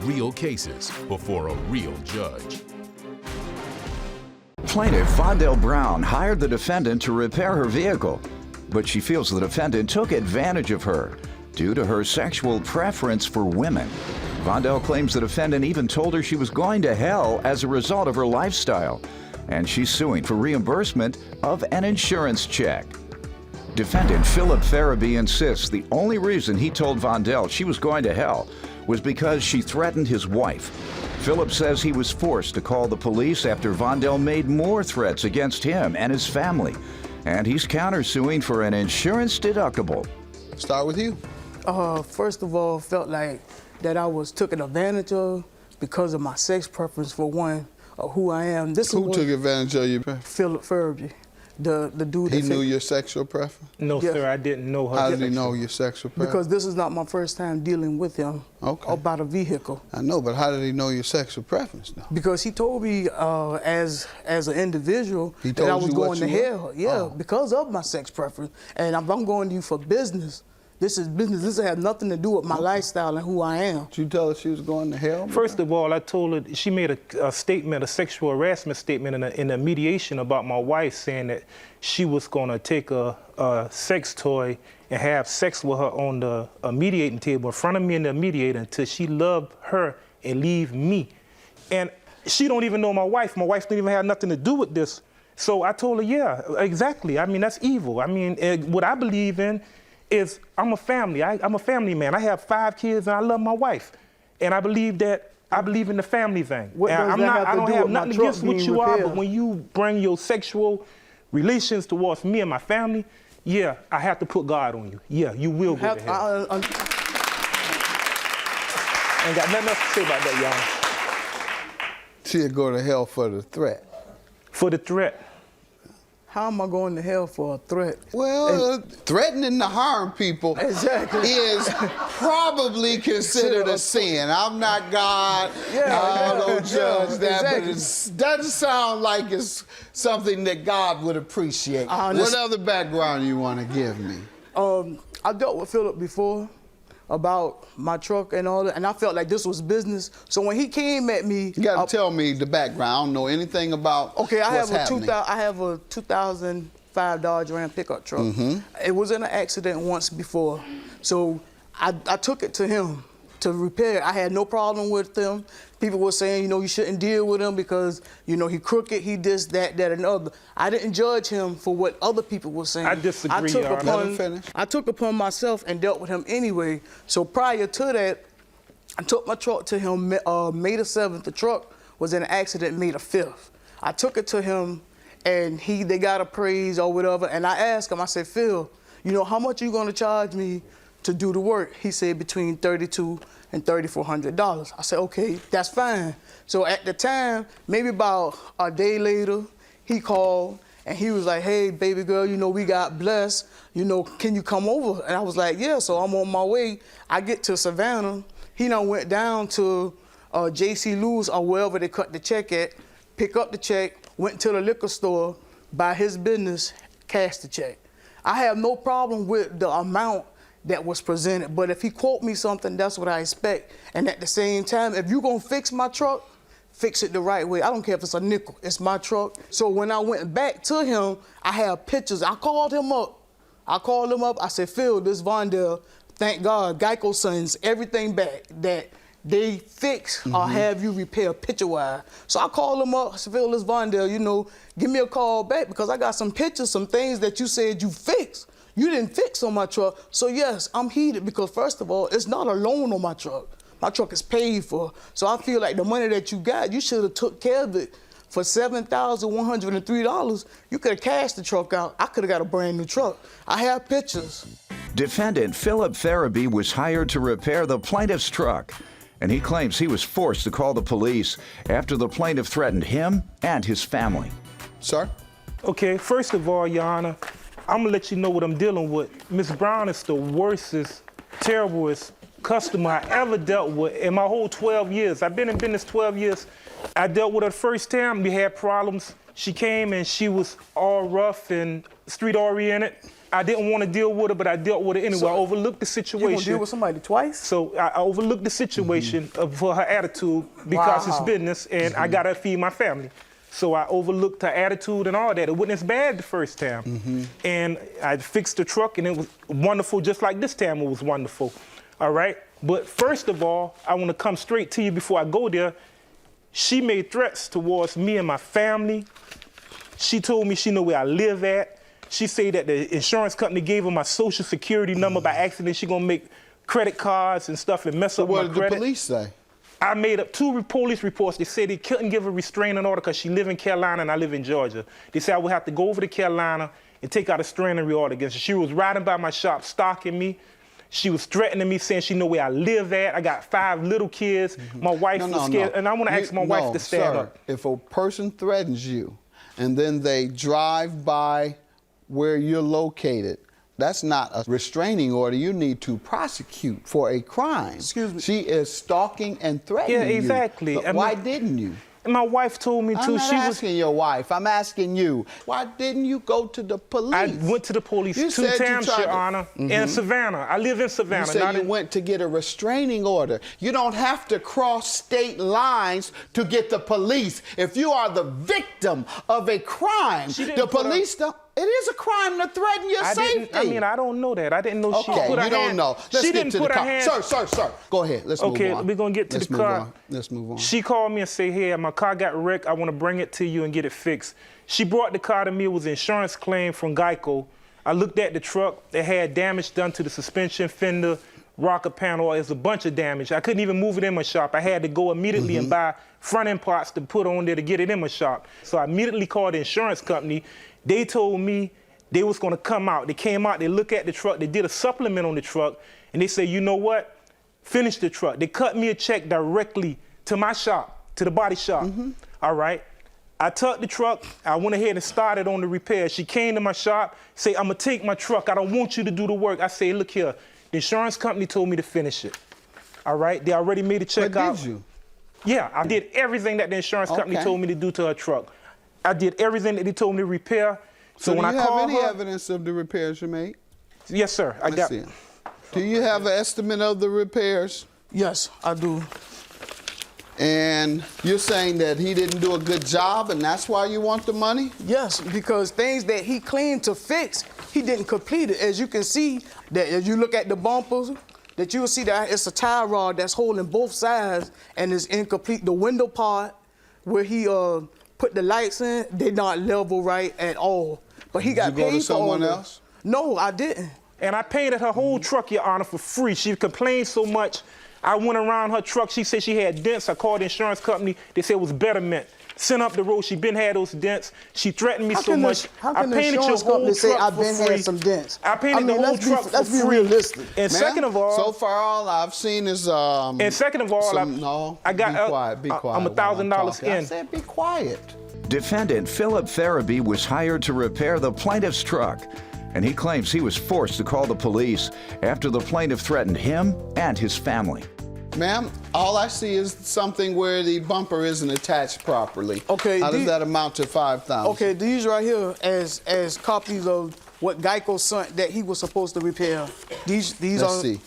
real cases before a real judge. Plaintiff Vondell Brown hired the defendant to repair her vehicle, but she feels the defendant took advantage of her due to her sexual preference for women. Vondell claims the defendant even told her she was going to hell as a result of her lifestyle, and she's suing for reimbursement of an insurance check. Defendant Philip Farabee insists the only reason he told Vondell she was going to hell was because she threatened his wife. Philip says he was forced to call the police after Vondell made more threats against him and his family, and he's countersuing for an insurance deductible. Start with you. First of all, felt like that I was taken advantage of because of my sex preference for one, or who I am. Who took advantage of you? Philip Farabee, the dude. He knew your sexual preference? No, Yes. sir, I didn't know her. How did he know your sexual preference? Because this is not my first time dealing with him about a vehicle. I know, but how did he know your sexual preference, though? Because he told me as an individual He that I told was you going what to you were? hell. Yeah, because of my sex preference. And if I'm going to you for business, this is business. This has nothing to do with my lifestyle and who I am. Did you tell her she was going to hell? First of all, I told her, she made a statement, a sexual harassment statement in a mediation about my wife, saying that she was going to take a sex toy and have sex with her on the mediating table in front of me and the mediator until she loved her and leave me. And she don't even know my wife. My wife didn't even have nothing to do with this. So I told her, yeah, exactly. I mean, that's evil. I mean, what I believe in is I'm a family. I'm a family man. I have 5 kids and I love my wife. And I believe in the family thing. I don't have nothing against what you are, but when you bring your sexual relations towards me and my family, yeah, I have to put God on you. Yeah, you will go to hell. Ain't got nothing else to say about that, y'all. She'll go to hell for the threat. For the threat. How am I going to hell for a threat? Well, threatening to harm people is probably considered a sin. I'm not God. I don't judge that, but it doesn't sound like it's something that God would appreciate. What other background you want to give me? I dealt with Philip before about my truck and all that, and I felt like this was business. So when he came at me, you got to tell me the background. I don't know anything about what's happening. I have a 2005 Dodge Ram pickup truck. It was in an accident once before, so I took it to him to repair. I had no problem with him. People were saying, you shouldn't deal with him because, he crooked, he this, that, and other. I didn't judge him for what other people were saying. I disagree, I took upon myself and dealt with him anyway. So prior to that, I took my truck to him May the 7th. The truck was in an accident May the 5th. I took it to him and they got appraised or whatever. And I asked him, I said, Phil, how much are you going to charge me to do the work? He said between $3,200 and $3,400. I said, okay, that's fine. So at the time, maybe about a day later, he called and he was like, hey, baby girl, we got blessed. Can you come over? And I was like, yeah. So I'm on my way. I get to Savannah. He done went down to J.C. Lewis or wherever they cut the check at, pick up the check, went to the liquor store, buy his business, cash the check. I have no problem with the amount that was presented, but if he quote me something, that's what I expect. And at the same time, if you're gonna fix my truck, fix it the right way. I don't care if it's a nickel, it's my truck. So when I went back to him, I have pictures. I called him up, I said, Phil, this Vondell, thank God, Geico sends everything back that they fix or have you repair picture-wise. So I called him up, I said, Phil, this Vondell, give me a call back because I got some pictures, some things that you said you fixed. You didn't fix on my truck. So yes, I'm heated because first of all, it's not a loan on my truck. My truck is paid for. So I feel like the money that you got, you should have took care of it. For $7,103, you could have cashed the truck out. I could have got a brand new truck. I have pictures. Defendant Philip Farabee was hired to repair the plaintiff's truck, and he claims he was forced to call the police after the plaintiff threatened him and his family. Sir? Okay, first of all, Your Honor, I'm gonna let you know what I'm dealing with. Ms. Brown is the worstest, terriblest customer I ever dealt with in my whole 12 years. I've been in business 12 years. I dealt with her the first time, we had problems. She came and she was all rough and street oriented. I didn't want to deal with her, but I dealt with it anyway. I overlooked the situation. You gonna deal with somebody twice? So I overlooked the situation for her attitude because it's business, and I gotta feed my family. So I overlooked her attitude and all that. It wasn't as bad the first time. And I fixed the truck, and it was wonderful, just like this time it was wonderful. All right? But first of all, I want to come straight to you before I go there. She made threats towards me and my family. She told me she know where I live at. She said that the insurance company gave her my social security number by accident. She gonna make credit cards and stuff and mess up my credit. What did the police say? I made up 2 police reports. They said they couldn't give a restraining order because she live in Carolina and I live in Georgia. They said I would have to go over to Carolina and take out a restraining order against her. She was riding by my shop, stalking me. She was threatening me, saying she know where I live at. I got 5 little kids. My wife was scared, and I want to ask my wife to stand up. If a person threatens you and then they drive by where you're located, that's not a restraining order. You need to prosecute for a crime. Excuse me. She is stalking and threatening you. Yeah, exactly. But why didn't you? And my wife told me to. I'm not asking your wife. I'm asking you. Why didn't you go to the police? I went to the police 2 times, Your Honor, in Savannah. I live in Savannah. You said you went to get a restraining order. You don't have to cross state lines to get the police. If you are the victim of a crime, the police don't. It is a crime to threaten your safety. I mean, I don't know that. I didn't know she put her hand. Okay, you don't know. Let's get to the car. Sir, go ahead. Let's move on. Okay, we're going to get to the car. Let's move on. She called me and said, hey, my car got wrecked. I want to bring it to you and get it fixed. She brought the car to me. It was an insurance claim from Geico. I looked at the truck. It had damage done to the suspension, fender, rocker panel. It was a bunch of damage. I couldn't even move it in my shop. I had to go immediately and buy front end parts to put on there to get it in my shop. So I immediately called the insurance company. They told me they was gonna come out. They came out, they looked at the truck, they did a supplement on the truck, and they said, you know what? Finish the truck. They cut me a check directly to my shop, to the body shop. All right? I took the truck, I went ahead and started on the repair. She came to my shop, say, I'm gonna take my truck, I don't want you to do the work. I say, look here, the insurance company told me to finish it. All right? They already made a check out. Did you? Yeah, I did everything that the insurance company told me to do to her truck. I did everything that they told me to repair. So when I called do you have any evidence of the repairs you made? Yes, sir. Let's see. Do you have an estimate of the repairs? Yes, I do. And you're saying that he didn't do a good job and that's why you want the money? Yes, because things that he claimed to fix, he didn't complete it. As you can see, that as you look at the bumpers, that you'll see that it's a tie rod that's holding both sides and is incomplete. The window part where he put the lights in, they're not level right at all. But he got paid for all. Did you go to someone else? No, I didn't. And I painted her whole truck, Your Honor, for free. She complained so much. I went around her truck. She said she had dents. I called the insurance company. They said it was betterment. Sent up the road. She been had those dents. She threatened me so much. How can the insurance company say I've been had some dents? I painted the whole truck for free. Let's be realistic. And second of all, so far all I've seen is and second of all, I got be quiet. I'm $1,000 in. I said be quiet. Defendant Philip Farabee was hired to repair the plaintiff's truck, and he claims he was forced to call the police after the plaintiff threatened him and his family. Ma'am, all I see is something where the bumper isn't attached properly. Okay. How does that amount to $5,000? Okay, these right here as copies of what Geico sent that he was supposed to repair. These Let's are see.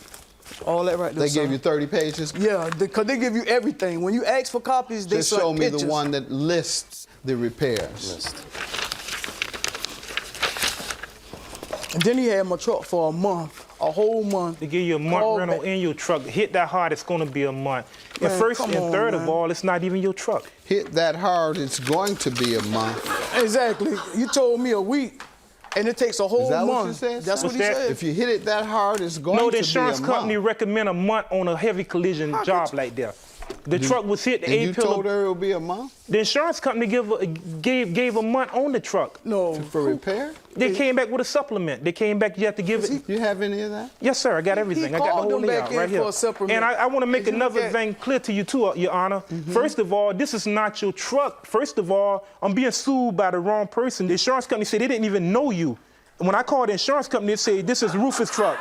all that right there. They gave you 30 pages? Yeah, because they give you everything. When you ask for copies, they Just send show me pictures. the one that lists the repairs. And then he had my truck for a month, a whole month. They give you a month rental in your truck. Hit that hard, it's going to be a month. Man, and first and third of all, it's not even your truck. Hit that hard, it's going to be a month. Exactly. You told me a week, and it takes a whole Is that month. what you said? That's what he said. If you hit it that hard, it's going to be a month. No, the insurance company recommend a month on a heavy collision job like that. The truck was hit, the and you told her it would be a month? The insurance company gave a month on the truck. No. For repair? They came back with a supplement. They came back, you have to give it. You have any of that? Yes, sir, I got everything. I got the whole layout right here. And I want to make another thing clear to you too, Your Honor. First of all, this is not your truck. First of all, I'm being sued by the wrong person. The insurance company said they didn't even know you. When I called the insurance company, they said, this is Rufus' truck.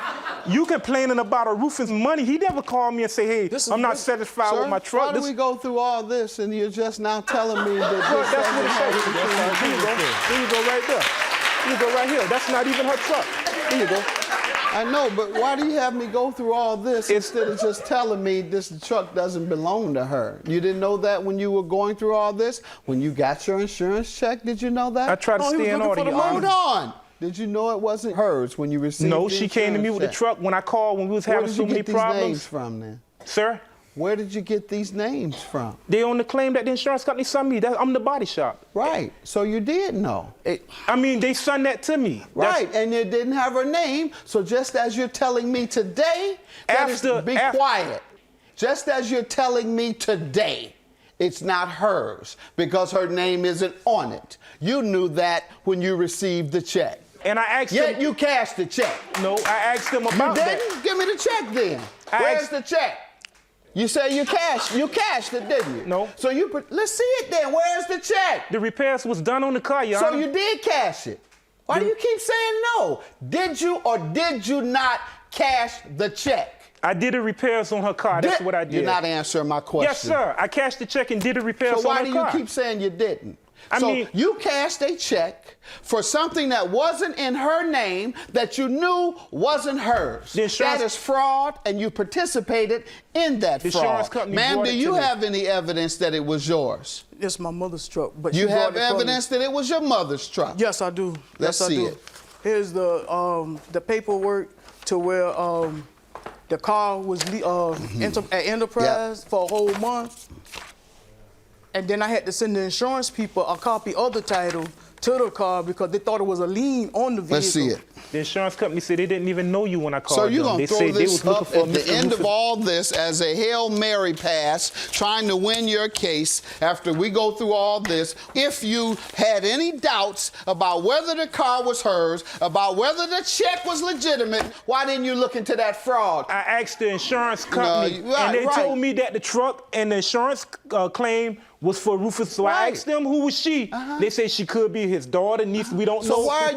You complaining about a Rufus money. He never called me and say, hey, I'm not satisfied with my truck. Why do we go through all this and you're just now telling me that this that's what it says. Here you go right there. Here you go right here. That's not even her truck. Here you go. I know, but why do you have me go through all this instead of just telling me this truck doesn't belong to her? You didn't know that when you were going through all this? When you got your insurance check, did you know that? I tried to stay in order. Hold on. Did you know it wasn't hers when you received No, the she came to me with the truck when I called when we was having so many problems. Where did you get these names from then? Sir? Where did you get these names from? They on the claim that the insurance company sent me. I'm the body shop. Right. So you did know. I mean, they sent that to me. Right, and it didn't have her name. So just as you're telling me today, be quiet. Just as you're telling me today, it's not hers because her name isn't on it. You knew that when you received the check. And I asked them. Yet you cashed the check. No, I asked them about that. You didn't? Give me the check then. Where's the check? You say you cashed it, didn't you? No. So let's see it then. Where's the check? The repairs was done on the car, Your Honor. So you did cash it. Why do you keep saying no? Did you or did you not cash the check? I did the repairs on her car. That's what I did. You're not answering my question. Yes, sir. I cashed the check and did the repairs on her car. So why do you keep saying you didn't? So you cashed a check for something that wasn't in her name that you knew wasn't hers. That is fraud, and you participated in that fraud. Ma'am, do you have any evidence that it was yours? It's my mother's truck. But you have evidence that it was your mother's truck? Yes, I do. Let's see it. Here's the paperwork to where the car was at Enterprise for a whole month. And then I had to send the insurance people a copy of the title to the car because they thought it was a lien on the vehicle. Let's see it. The insurance company said they didn't even know you when I called them. So you're going to throw this up at the end of all this as a Hail Mary pass, trying to win your case after we go through all this. If you had any doubts about whether the car was hers, about whether the check was legitimate, why didn't you look into that fraud? I asked the insurance company, and they told me that the truck and the insurance claim was for Rufus. So I asked them, who was she? They said she could be his daughter, niece, we don't know. So why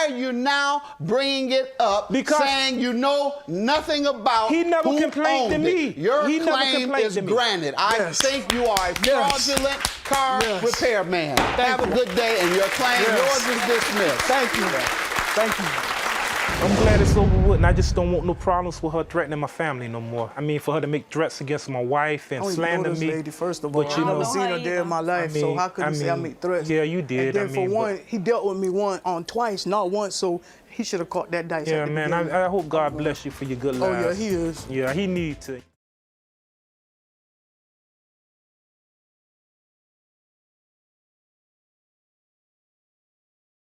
are you now bringing it up, saying you know nothing about he never who complained to me. Your claim is granted. I think you are a fraudulent car repairman. Have a good day, and your claim, yours is dismissed. Thank you. Thank you. I'm glad it's over with, and I just don't want no problems with her threatening my family no more. I mean, for her to make threats against my wife and slander me. Lady, first of all, I never seen her day in my life, so how could you say I make threats? Yeah, you did. And then for one, he dealt with me twice, not once, so he should have caught that dice. Yeah, man, I hope God bless you for your good lives. Oh, yeah, he is. Yeah, he needs to.